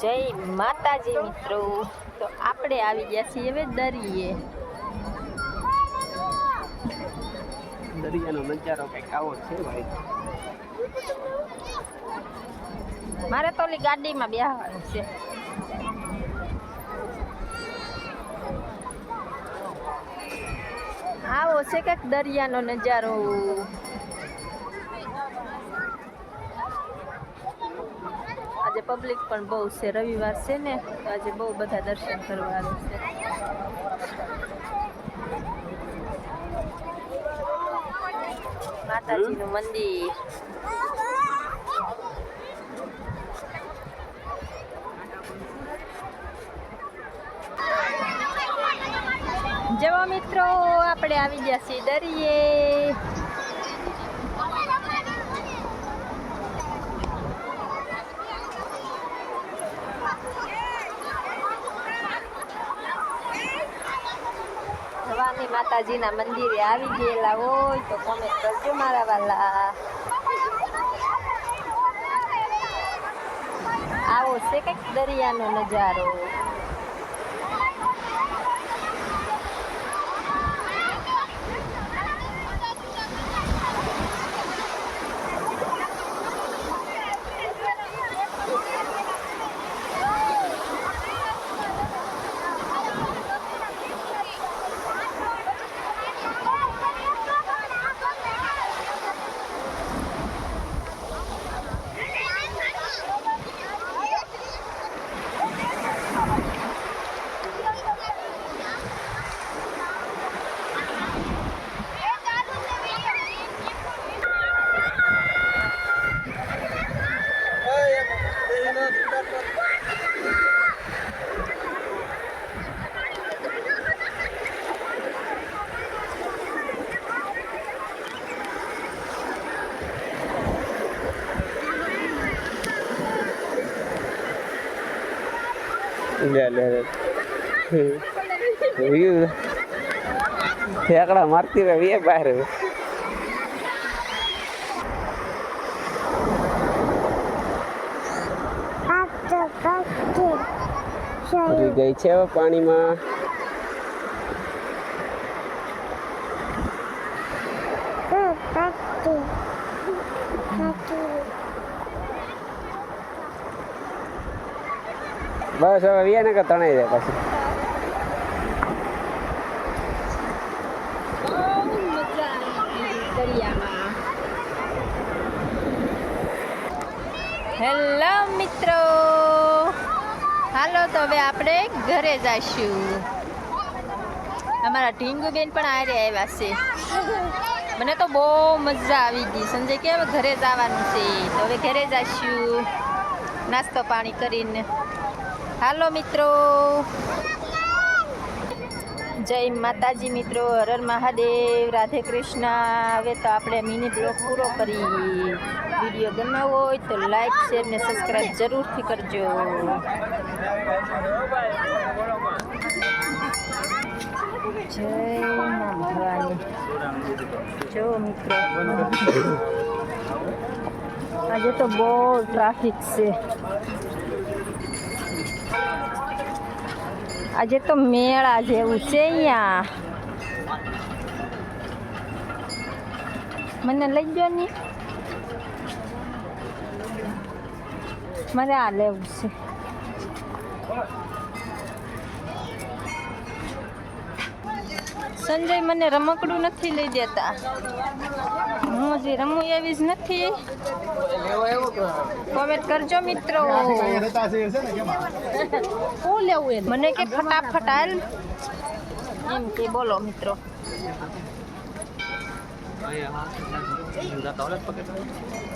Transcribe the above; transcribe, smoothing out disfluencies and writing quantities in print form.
જય માતાજી મિત્રો, તો આપણે આવી ગયા છીએ હવે દરિયે. દરિયાનો નજારો કઈક આવો છે ભાઈ. મારે તો ઓલી ગાડીમાં બેસવાનું છે. આવો છે કંઈક દરિયાનો નજારો. આજે પબ્લિક પણ બહુ છે, રવિવાર છે ને, તો આજે બહુ બધા દર્શન કરવા આવે છે. માતાજીનું મંદિર. જવો મિત્રો, આપણે આવી ગયા છીએ દરિયે. ભવાની માતાજીના મંદિરે આવી ગયેલા હોય તો કોમેન્ટ કરજો મારા વાલા. આવો છે કંઈક દરિયાનો નજારો. ઠેકડા મારતી રહી બહાર. ગઈ છે પાણીમાં. બસ હવે વ્યા ને કે તણાઈ જાય પછી. હેલો મિત્રો, હાલો તો હવે આપણે ઘરે જઈશું. અમારા ઢીંગુબેન પણ આરે આવ્યા છે. મને તો બહુ મજા આવી ગઈ. સંજય કે હવે ઘરે જવાનું છે, તો હવે ઘરે જઈશું નાસ્તો પાણી કરીને. હાલો મિત્રો, જય માતાજી મિત્રો, હર હર મહાદેવ, રાધે કૃષ્ણ. હવે તો આપણે મિની બ્લોગ પૂરો કરી. વિડીયો ગમ્યો હોય તો લાઈક શેર ને સબસ્ક્રાઈબ જરૂરથી કરજો. જય મા ભવાની. જો મિત્રો, આજે તો બહુ ટ્રાફિક છે. આજે તો મેળા જેવું છે અહીંયા. મને લઈ ગયો ને, મારે આ લેવું છે. સંજય મને રમકડું નથી લઈ દેતા. હું હજી રમું એવી જ નથી. કોમેન્ટ કરજો મિત્રો. શું લેવું? મને કે ફટાફટ હાલ એમ કે બોલો મિત્રો.